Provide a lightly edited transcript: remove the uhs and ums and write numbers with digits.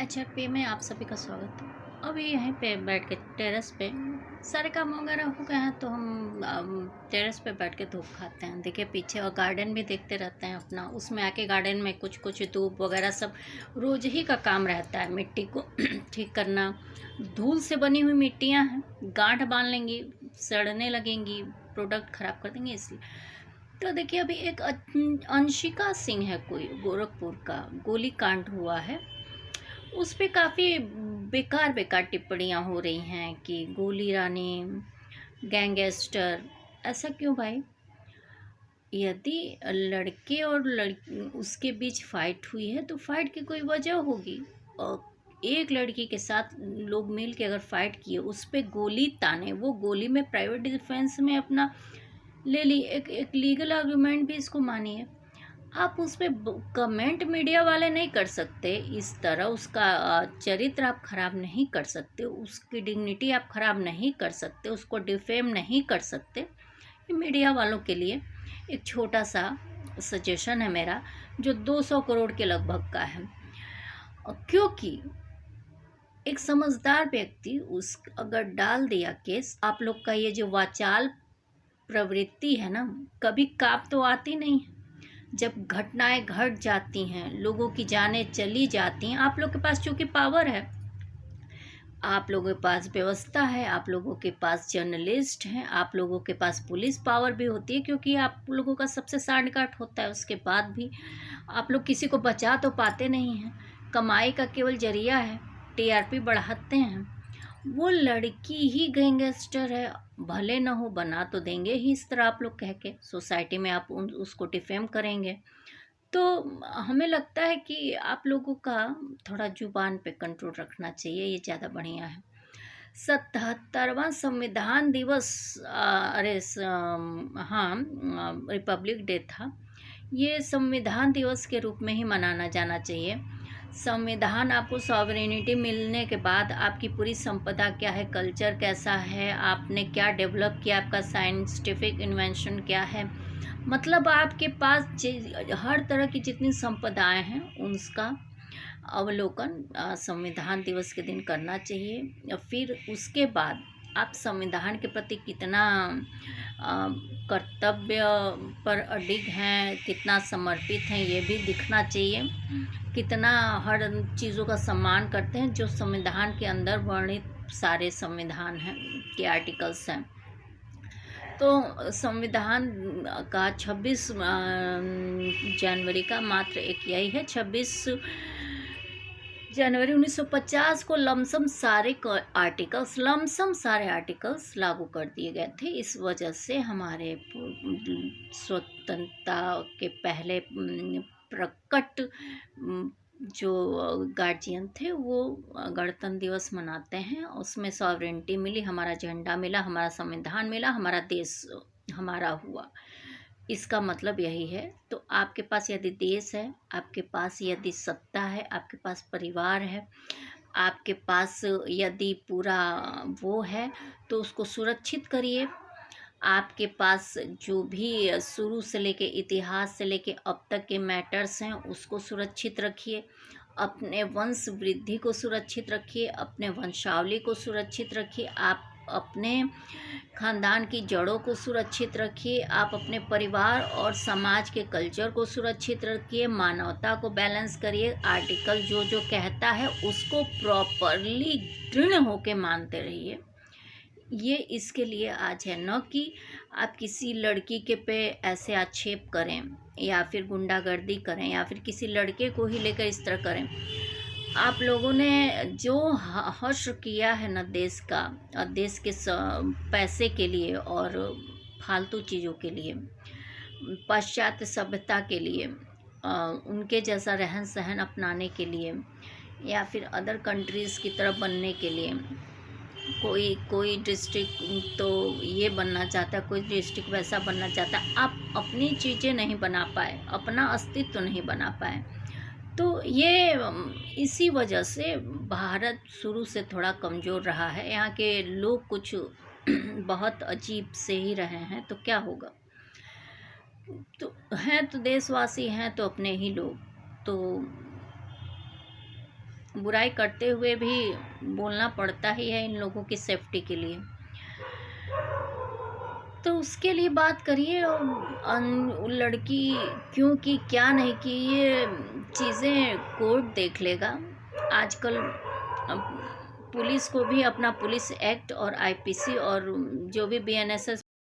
HRP में आप सभी का स्वागत है। अभी यहीं पे बैठ के टेरेस पे सारे काम वगैरह हो गए हैं, तो हम टेरेस पे बैठ के धूप खाते हैं। देखिए पीछे, और गार्डन भी देखते रहते हैं अपना। उसमें आके गार्डन में कुछ कुछ धूप वगैरह सब रोज ही का काम रहता है। मिट्टी को ठीक करना, धूल से बनी हुई मिट्टियाँ हैं, गांठ बांध लेंगी, सड़ने लगेंगी, प्रोडक्ट खराब कर देंगे, इसलिए। तो देखिए अभी एक अंशिका सिंह है, कोई गोरखपुर का, गोली कांड हुआ है। उस पे काफ़ी बेकार बेकार टिप्पणियाँ हो रही हैं कि गोली रानी, गैंगस्टर। ऐसा क्यों भाई? यदि लड़के और उसके बीच फाइट हुई है तो फाइट की कोई वजह होगी। और एक लड़की के साथ लोग मिल के अगर फाइट किए, उस पे गोली ताने, वो गोली में प्राइवेट डिफेंस में अपना ले ली, एक लीगल आर्गुमेंट भी इसको मानिए। आप उस पे कमेंट मीडिया वाले नहीं कर सकते इस तरह। उसका चरित्र आप खराब नहीं कर सकते, उसकी डिग्निटी आप खराब नहीं कर सकते, उसको डिफेम नहीं कर सकते। ये मीडिया वालों के लिए एक छोटा सा सजेशन है मेरा, जो 200 करोड़ के लगभग का है। क्योंकि एक समझदार व्यक्ति उस अगर डाल दिया केस, आप लोग का ये जो वाचाल प्रवृत्ति है ना, कभी काप तो आती नहीं है। जब घटनाएं घट जाती हैं, लोगों की जानें चली जाती हैं, आप लोग के पास चूंकि पावर है, आप लोगों के पास व्यवस्था है, आप लोगों के पास जर्नलिस्ट हैं, आप लोगों के पास पुलिस पावर भी होती है, क्योंकि आप लोगों का सबसे सांठगांठ होता है। उसके बाद भी आप लोग किसी को बचा तो पाते नहीं हैं, कमाई का केवल जरिया है, टीआरपी बढ़ाते हैं। वो लड़की ही गैंगस्टर है, भले न हो बना तो देंगे ही इस तरह आप लोग कह के, सोसाइटी में आप उसको डिफेम करेंगे। तो हमें लगता है कि आप लोगों का थोड़ा जुबान पे कंट्रोल रखना चाहिए, ये ज़्यादा बढ़िया है। 77वां संविधान दिवस, हाँ, रिपब्लिक डे था। ये संविधान दिवस के रूप में ही मनाना जाना चाहिए। संविधान, आपको सॉवरेनिटी मिलने के बाद आपकी पूरी संपदा क्या है, कल्चर कैसा है, आपने क्या डेवलप किया, आपका साइंटिफिक इन्वेंशन क्या है, मतलब आपके पास हर तरह की जितनी संपदाएं हैं उसका अवलोकन संविधान दिवस के दिन करना चाहिए। फिर उसके बाद आप संविधान के प्रति कितना कर्तव्य पर अडिग हैं, कितना समर्पित हैं, ये भी दिखना चाहिए। कितना हर चीज़ों का सम्मान करते हैं जो संविधान के अंदर वर्णित सारे संविधान हैं के आर्टिकल्स हैं। तो संविधान का 26 जनवरी का मात्र एक यही है, 26 जनवरी 1950 को लमसम सारे आर्टिकल्स लागू कर दिए गए थे। इस वजह से हमारे स्वतंत्रता के पहले प्रकट जो गार्जियन थे वो गणतंत्र दिवस मनाते हैं। उसमें सॉवरेनिटी मिली, हमारा झंडा मिला, हमारा संविधान मिला, हमारा देश हमारा हुआ। इसका मतलब यही है। तो आपके पास यदि देश है, आपके पास यदि सत्ता है, आपके पास परिवार है, आपके पास यदि पूरा वो है, तो उसको सुरक्षित करिए। आपके पास जो भी शुरू से लेके इतिहास से लेके अब तक के मैटर्स हैं उसको सुरक्षित रखिए। अपने वंश वृद्धि को सुरक्षित रखिए, अपने वंशावली को सुरक्षित रखिए, आप अपने खानदान की जड़ों को सुरक्षित रखिए, आप अपने परिवार और समाज के कल्चर को सुरक्षित रखिए, मानवता को बैलेंस करिए। आर्टिकल जो जो कहता है उसको प्रॉपरली दृढ़ होके मानते रहिए। ये इसके लिए आज है, न कि आप किसी लड़की के पे ऐसे आक्षेप करें या फिर गुंडागर्दी करें या फिर किसी लड़के को ही लेकर इस तरह करें। आप लोगों ने जो हश्र किया है ना देश का, देश के पैसे के लिए और फालतू चीज़ों के लिए, पाश्चात्य सभ्यता के लिए, उनके जैसा रहन सहन अपनाने के लिए या फिर अदर कंट्रीज़ की तरफ बनने के लिए, कोई कोई डिस्ट्रिक्ट तो ये बनना चाहता है, कोई डिस्ट्रिक्ट वैसा बनना चाहता है। आप अपनी चीज़ें नहीं बना पाए, अपना अस्तित्व नहीं बना पाए। तो ये इसी वजह से भारत शुरू से थोड़ा कमज़ोर रहा है। यहाँ के लोग कुछ बहुत अजीब से ही रहे हैं, तो क्या होगा। तो हैं तो देशवासी हैं तो अपने ही लोग, तो बुराई करते हुए भी बोलना पड़ता ही है इन लोगों की सेफ्टी के लिए। तो उसके लिए बात करिए और लड़की क्यों की क्या नहीं की, ये चीज़ें कोर्ट देख लेगा। आजकल पुलिस को भी अपना पुलिस एक्ट और आईपीसी और जो भी बीएनएसएस